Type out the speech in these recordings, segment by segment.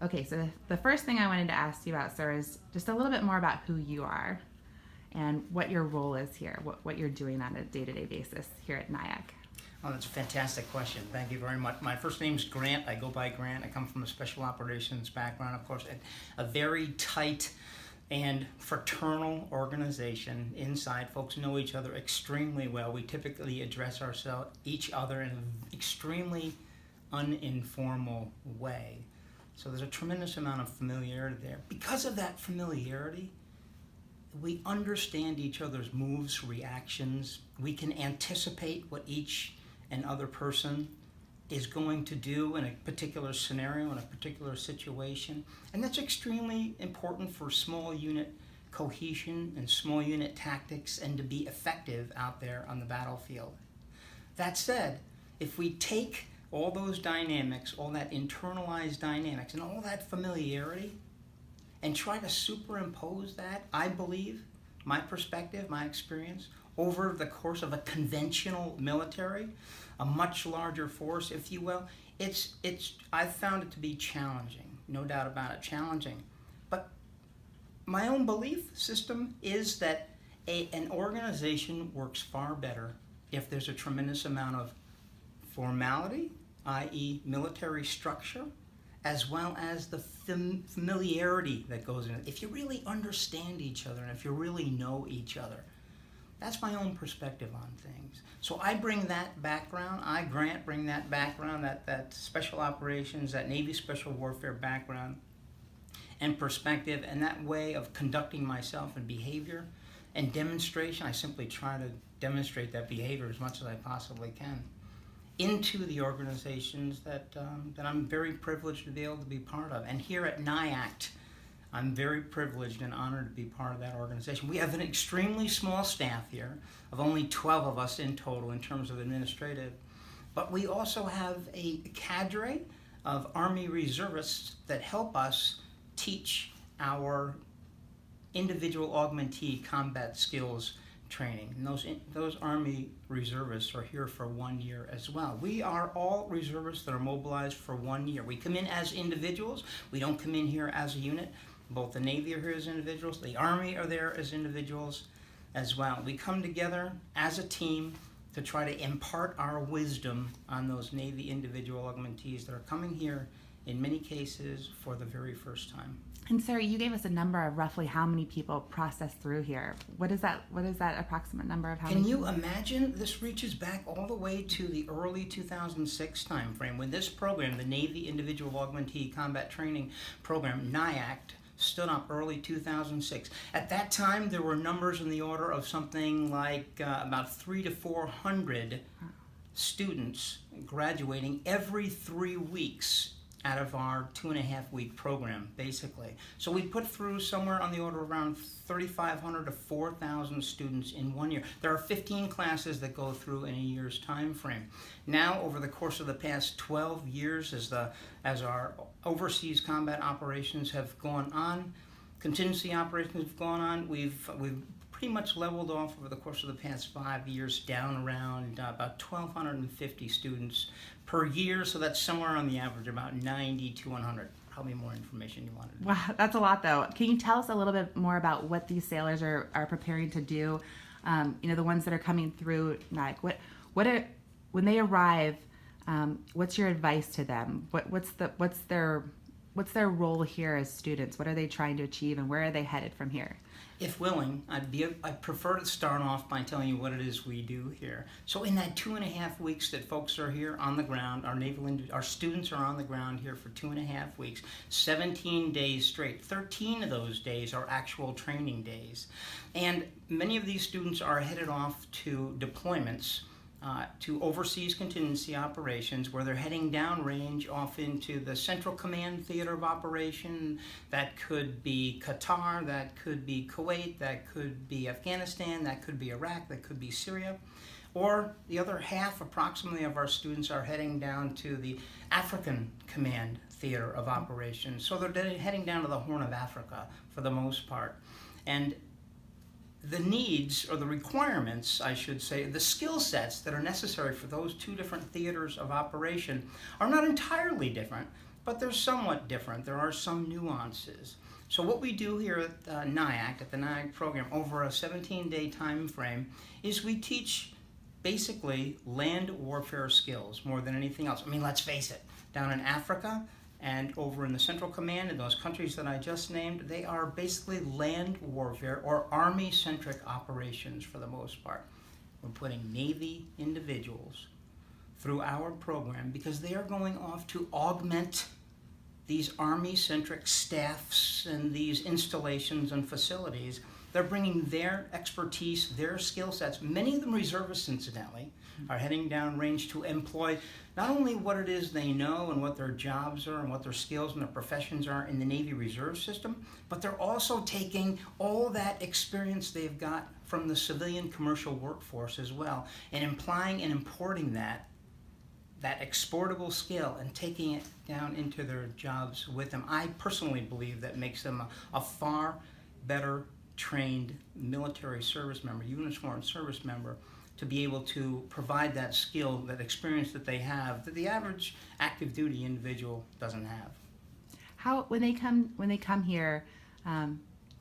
Okay, so the first thing I wanted to ask you about, sir, is just a little bit more about who you are and what your role is here, what you're doing on a day-to-day basis here at NIACT. Oh, that's a fantastic question. Thank you very much. My first name's Grant. I go by Grant. I come from a special operations background, of course, a very tight and fraternal organization. Inside, folks know each other extremely well. We typically address each other in an extremely uninformal way. So there's a tremendous amount of familiarity there. Because of that familiarity, we understand each other's moves, reactions. We can anticipate what each and other person is going to do in a particular scenario, in a particular situation. And that's extremely important for small unit cohesion and small unit tactics and to be effective out there on the battlefield. That said, if we take all those dynamics, all that internalized dynamics and all that familiarity and try to superimpose that, I believe, my perspective, my experience, over the course of a conventional military, a much larger force, if you will, I've found it to be challenging, no doubt about it, challenging. But my own belief system is that an organization works far better if there's a tremendous amount of formality, i.e. military structure, as well as the familiarity that goes in it. If you really understand each other and if you really know each other. That's my own perspective on things. So I bring that background, Grant, bring that background, that special operations, that Navy special warfare background and perspective and that way of conducting myself and behavior and demonstration. I simply try to demonstrate that behavior as much as I possibly can into the organizations that I'm very privileged to be able to be part of. And here at NIACT, I'm very privileged and honored to be part of that organization. We have an extremely small staff here of only 12 of us in total in terms of administrative, but we also have a cadre of Army reservists that help us teach our individual augmentee combat skills training. And those Army reservists are here for 1 year as well. We are all reservists that are mobilized for 1 year. We come in as individuals. We don't come in here as a unit. Both the Navy are here as individuals, the Army are there as individuals as well. We come together as a team to try to impart our wisdom on those Navy individual augmentees that are coming here in many cases for the very first time. And sir, you gave us a number of roughly how many people process through here. What is that approximate number of how many? Can you imagine? This reaches back all the way to the early 2006 time frame when this program, the Navy Individual Augmentee Combat Training Program, NIACT, stood up early 2006. At that time, there were numbers in the order of something like about 300 to 400 students graduating every 3 weeks out of our 2.5-week program, basically. So we put through somewhere on the order of around 3,500 to 4,000 students in 1 year. There are 15 classes that go through in a year's time frame. Now, over the course of the past 12 years, as our overseas combat operations have gone on, contingency operations have gone on, we've pretty much leveled off over the course of the past 5 years, down around about 1,250 students per year. So that's somewhere on the average about 90 to 100. Probably more information you wanted. Wow, that's a lot though. Can you tell us a little bit more about what these sailors are preparing to do? The ones that are coming through, like when they arrive, what's your advice to them? What's their role here as students? What are they trying to achieve, and where are they headed from here? If willing, I'd prefer to start off by telling you what it is we do here. So in that 2.5 weeks that folks are here on the ground, our students are on the ground here for 2.5 weeks, 17 days straight. 13 of those days are actual training days. And many of these students are headed off to deployments, to overseas contingency operations, where they're heading downrange off into the Central Command Theater of Operation. That could be Qatar, that could be Kuwait, that could be Afghanistan, that could be Iraq, that could be Syria. Or the other half, approximately, of our students are heading down to the African Command Theater of Operations. So they're heading down to the Horn of Africa for the most part. And the needs, or the requirements, I should say, the skill sets that are necessary for those two different theaters of operation are not entirely different, but they're somewhat different. There are some nuances. So what we do here at NIACT, at the NIACT program, over a 17-day time frame, is we teach basically land warfare skills more than anything else. I mean, let's face it, down in Africa and over in the Central Command in those countries that I just named, they are basically land warfare or Army-centric operations for the most part. We're putting Navy individuals through our program because they are going off to augment these Army-centric staffs and these installations and facilities. They're bringing their expertise, their skill sets. Many of them reservists, incidentally, are heading down range to employ not only what it is they know and what their jobs are and what their skills and their professions are in the Navy Reserve system, but they're also taking all that experience they've got from the civilian commercial workforce as well and implying and importing that exportable skill and taking it down into their jobs with them. I personally believe that makes them a far better trained military service member, uniformed service member, to be able to provide that skill, that experience that they have that the average active duty individual doesn't have. How when they come here, I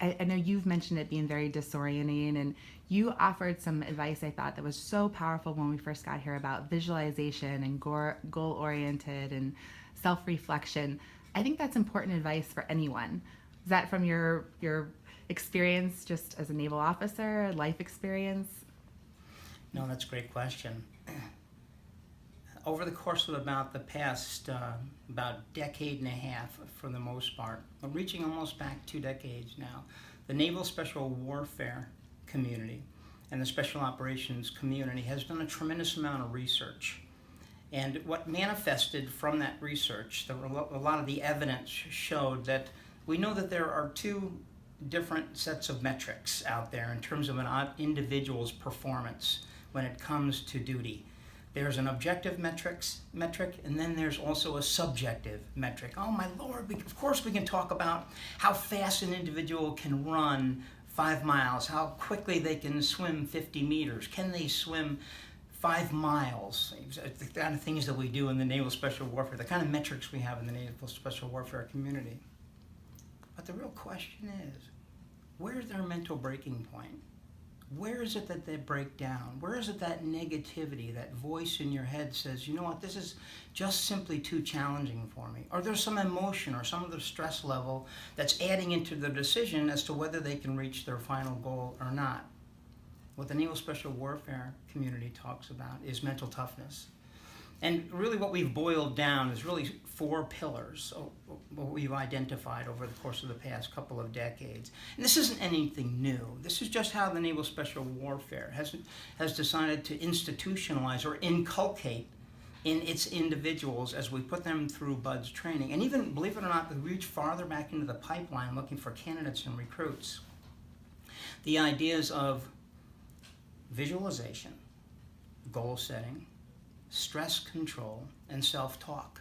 know you've mentioned it being very disorienting, and you offered some advice I thought that was so powerful when we first got here about visualization and goal-oriented and self-reflection. I think that's important advice for anyone. Is that from your experience just as a naval officer, life experience? No, that's a great question. Over the course of about the past decade and a half, for the most part, we're reaching almost back 2 decades now, the Naval Special Warfare community and the Special Operations community has done a tremendous amount of research. And what manifested from that research, a lot of the evidence showed that we know that there are 2 different sets of metrics out there in terms of an individual's performance when it comes to duty. There's an objective metric, and then there's also a subjective metric. Oh my Lord, of course we can talk about how fast an individual can run 5 miles, how quickly they can swim 50 meters, can they swim 5 miles, the kind of things that we do in the Naval Special Warfare, the kind of metrics we have in the Naval Special Warfare community. But the real question is, where's their mental breaking point? Where is it that they break down? Where is it that negativity, that voice in your head says, you know what, this is just simply too challenging for me? Or there's some emotion or some of the stress level that's adding into the decision as to whether they can reach their final goal or not. What the Naval Special Warfare community talks about is mental toughness. And really what we've boiled down is really 4 pillars of what we've identified over the course of the past couple of decades. And this isn't anything new. This is just how the Naval Special Warfare has decided to institutionalize or inculcate in its individuals as we put them through BUDS training. And even, believe it or not, we reach farther back into the pipeline looking for candidates and recruits. The ideas of visualization, goal setting, stress control, and self-talk.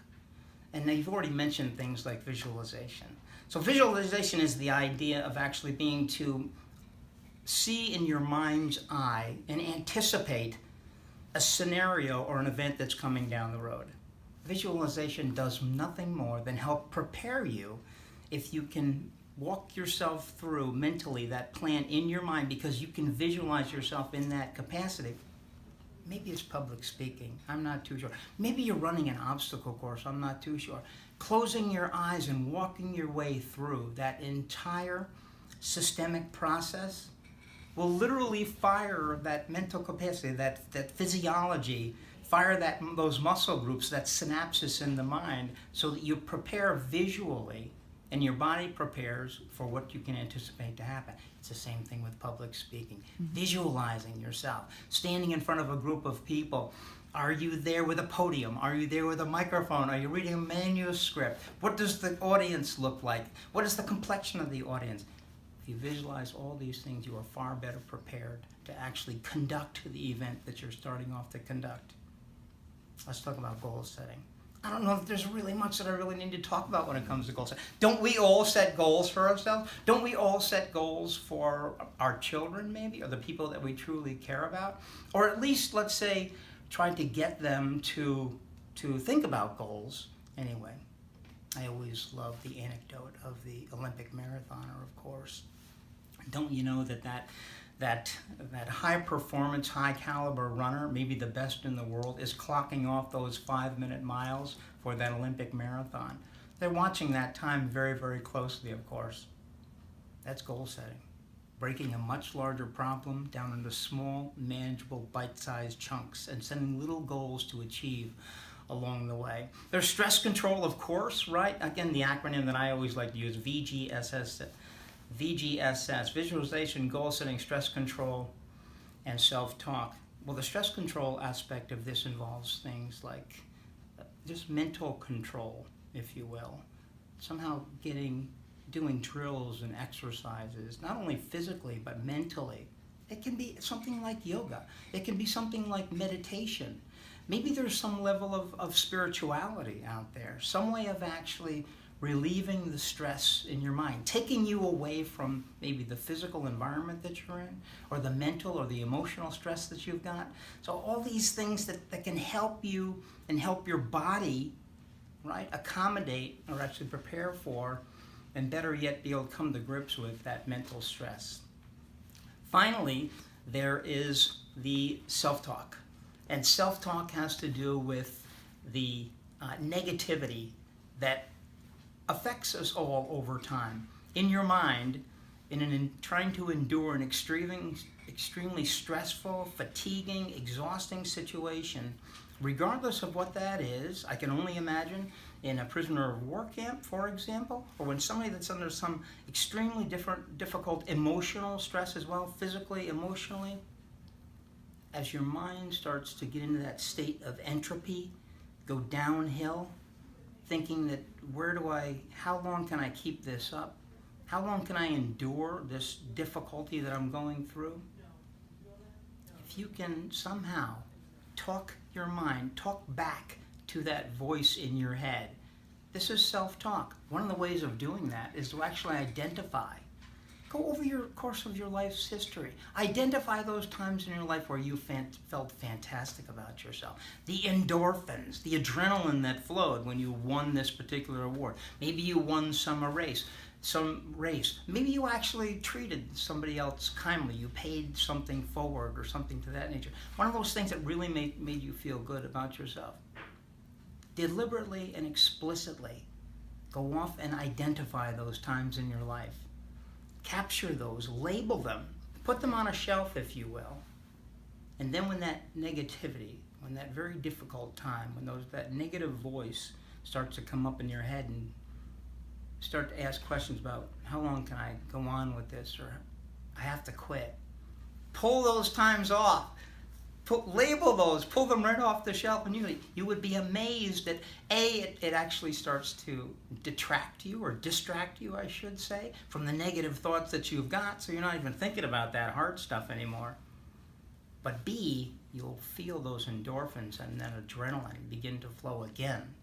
And you've already mentioned things like visualization. So visualization is the idea of actually being to see in your mind's eye and anticipate a scenario or an event that's coming down the road. Visualization does nothing more than help prepare you if you can walk yourself through mentally that plan in your mind because you can visualize yourself in that capacity. Maybe it's public speaking, I'm not too sure. Maybe you're running an obstacle course, I'm not too sure. Closing your eyes and walking your way through that entire systemic process will literally fire that mental capacity, that physiology, fire those muscle groups, that synapses in the mind, so that you prepare visually and your body prepares for what you can anticipate to happen. It's the same thing with public speaking. Mm-hmm. Visualizing yourself, standing in front of a group of people. Are you there with a podium? Are you there with a microphone? Are you reading a manuscript? What does the audience look like? What is the complexion of the audience? If you visualize all these things, you are far better prepared to actually conduct the event that you're starting off to conduct. Let's talk about goal setting. I don't know if there's really much that I really need to talk about when it comes to goal setting. Don't we all set goals for ourselves? Don't we all set goals for our children, maybe, or the people that we truly care about? Or at least, let's say, trying to get them to think about goals anyway. I always love the anecdote of the Olympic marathoner, of course. Don't you know that high performance, high caliber runner, maybe the best in the world, is clocking off those 5-minute miles for that Olympic marathon? They're watching that time very, very closely, of course. That's goal setting. Breaking a much larger problem down into small, manageable, bite-sized chunks and setting little goals to achieve along the way. There's stress control, of course, right? Again, the acronym that I always like to use, VGSS, visualization, goal setting, stress control, and self-talk. Well, the stress control aspect of this involves things like just mental control, if you will. Somehow doing drills and exercises, not only physically, but mentally. It can be something like yoga. It can be something like meditation. Maybe there's some level of spirituality out there, some way of actually relieving the stress in your mind, taking you away from maybe the physical environment that you're in, or the mental or the emotional stress that you've got. So all these things that can help you and help your body, right, accommodate or actually prepare for, and better yet, be able to come to grips with that mental stress. Finally, there is the self-talk. And self-talk has to do with the negativity that affects us all over time. In your mind, in trying to endure an extremely stressful, fatiguing, exhausting situation, regardless of what that is, I can only imagine in a prisoner of war camp, for example, or when somebody that's under some extremely difficult emotional stress as well, physically, emotionally, as your mind starts to get into that state of entropy, go downhill, thinking that how long can I keep this up? How long can I endure this difficulty that I'm going through? If you can somehow talk back to that voice in your head. This is self-talk. One of the ways of doing that is to actually identify. Go over your course of your life's history. Identify those times in your life where you felt fantastic about yourself. The endorphins, the adrenaline that flowed when you won this particular award. Maybe you won some race. Maybe you actually treated somebody else kindly. You paid something forward or something to that nature. One of those things that really made you feel good about yourself. Deliberately and explicitly go off and identify those times in your life. Capture those, label them, put them on a shelf, if you will. And then when that negativity, when that very difficult time, when that negative voice starts to come up in your head and start to ask questions about how long can I go on with this, or I have to quit, pull those times off. Label those, pull them right off the shelf, and you would be amazed that it actually starts to distract you, or distract you, I should say, from the negative thoughts that you've got, so you're not even thinking about that hard stuff anymore. But B, you'll feel those endorphins and that adrenaline begin to flow again.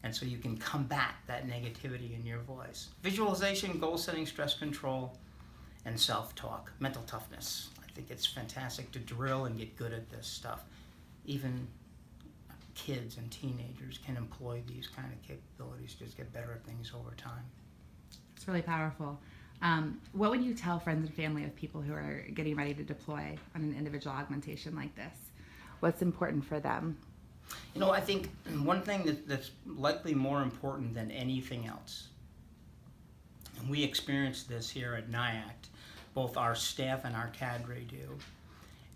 And so you can combat that negativity in your voice. Visualization, goal setting, stress control, and self-talk, mental toughness. I think it's fantastic to drill and get good at this stuff. Even kids and teenagers can employ these kind of capabilities to just get better at things over time. It's really powerful. What would you tell friends and family of people who are getting ready to deploy on an individual augmentation like this? What's important for them? I think one thing that's likely more important than anything else, and we experience this here at NIACT, both our staff and our cadre do,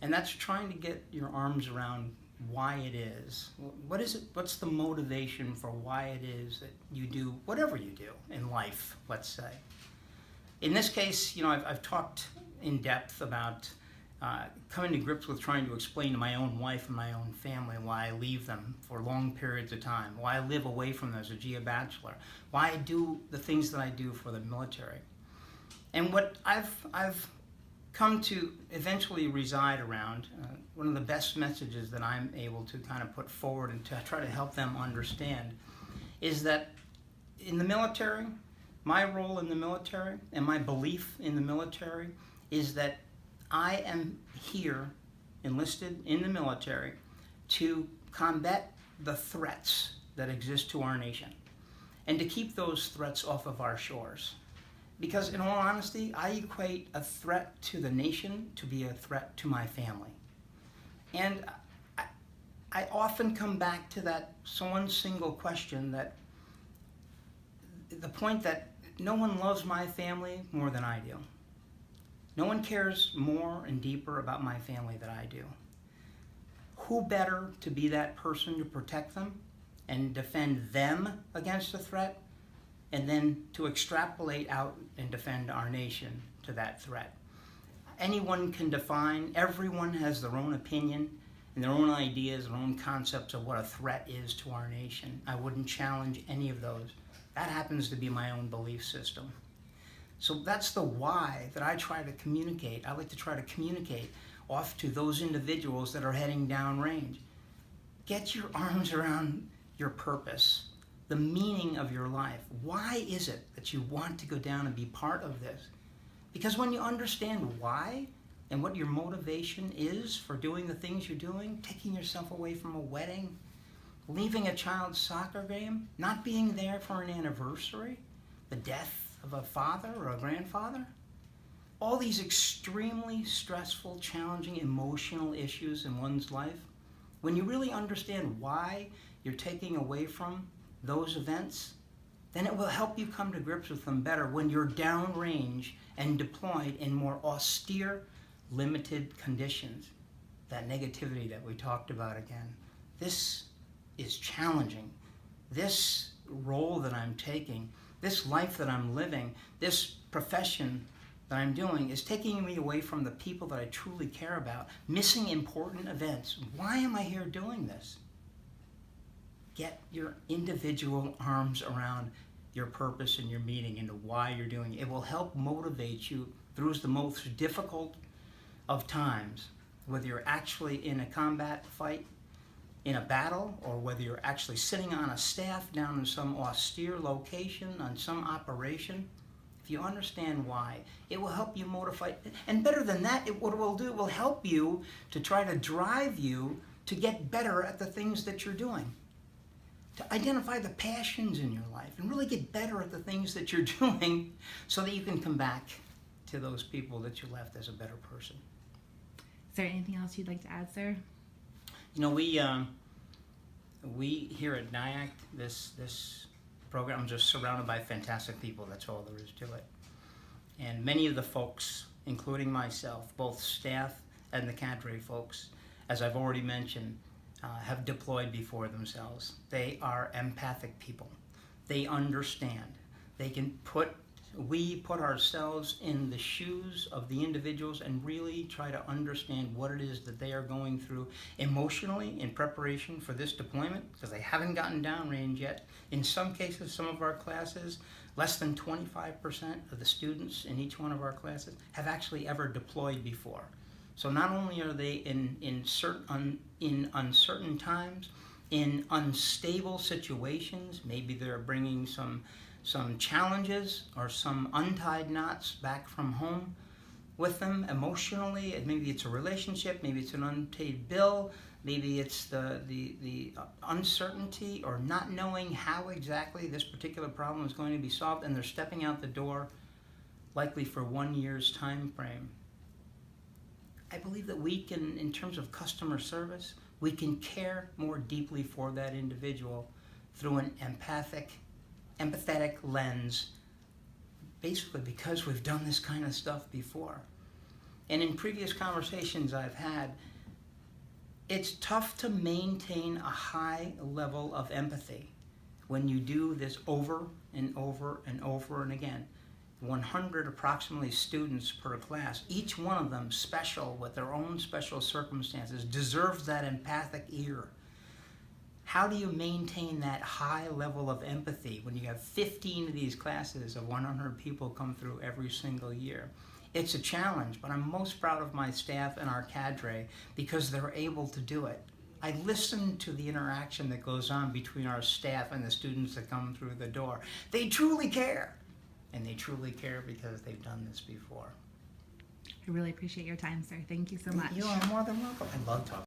and that's trying to get your arms around why it is. What is it? What's the motivation for why it is that you do whatever you do in life, let's say. In this case, I've talked in depth about coming to grips with trying to explain to my own wife and my own family why I leave them for long periods of time, why I live away from them as a GA bachelor, why I do the things that I do for the military. And what I've come to eventually reside around, one of the best messages that I'm able to kind of put forward and to try to help them understand, is that in the military, my role in the military and my belief in the military is that I am here, enlisted in the military, to combat the threats that exist to our nation. and to keep those threats off of our shores. Because in all honesty, I equate a threat to the nation to be a threat to my family. And I often come back to that one single question, that the point that no one loves my family more than I do. No one cares more and deeper about my family than I do. Who better to be that person to protect them and defend them against a threat, and then to extrapolate out and defend our nation to that threat? Anyone can define, everyone has their own opinion and their own ideas, their own concepts of what a threat is to our nation. I wouldn't challenge any of those. That happens to be my own belief system. So that's the why that I try to communicate. I like to try to communicate off to those individuals that are heading downrange. Get your arms around your purpose, the meaning of your life. Why is it that you want to go down and be part of this? Because when you understand why and what your motivation is for doing the things you're doing, taking yourself away from a wedding, leaving a child's soccer game, not being there for an anniversary, the death of a father or a grandfather, all these extremely stressful, challenging, emotional issues in one's life, when you really understand why you're taking away from those events, then it will help you come to grips with them better when you're downrange and deployed in more austere, limited conditions. That negativity that we talked about again. This is challenging. This role that I'm taking, this life that I'm living, this profession that I'm doing is taking me away from the people that I truly care about, missing important events. Why am I here doing this? Get your individual arms around your purpose and your meaning and why you're doing it. It will help motivate you through the most difficult of times, whether you're actually in a combat fight, in a battle, or whether you're actually sitting on a staff down in some austere location on some operation. If you understand why, it will help you motivate. And better than that, what it will do, it will help you to try to drive you to get better at the things that you're doing. To identify the passions in your life and really get better at the things that you're doing so that you can come back to those people that you left as a better person. Is there anything else you'd like to add, sir? You know, we here at NIACT, this program, I'm just surrounded by fantastic people. That's all there is to it. And many of the folks, including myself, both staff and the cadre folks, as I've already mentioned, have deployed before themselves. They are empathic people. They understand. We put ourselves in the shoes of the individuals and really try to understand what it is that they are going through emotionally in preparation for this deployment, because they haven't gotten downrange yet. In some cases, some of our classes, less than 25% of the students in each one of our classes have actually ever deployed before. So not only are they in uncertain times, in unstable situations, maybe they're bringing some challenges or some untied knots back from home with them emotionally. Maybe it's a relationship, maybe it's an unpaid bill, maybe it's the uncertainty or not knowing how exactly this particular problem is going to be solved, and they're stepping out the door likely for 1 year's time frame. I believe that we can, in terms of customer service, we can care more deeply for that individual through an empathetic lens, basically because we've done this kind of stuff before. And in previous conversations I've had, it's tough to maintain a high level of empathy when you do this over and over and over and again. 100 approximately students per class, each one of them special with their own special circumstances, deserves that empathic ear. How do you maintain that high level of empathy when you have 15 of these classes of 100 people come through every single year? It's a challenge, but I'm most proud of my staff and our cadre because they're able to do it. I listen to the interaction that goes on between our staff and the students that come through the door. They truly care, and they truly care because they've done this before. I really appreciate your time, sir. Thank you so much. You are more than welcome. I love talking.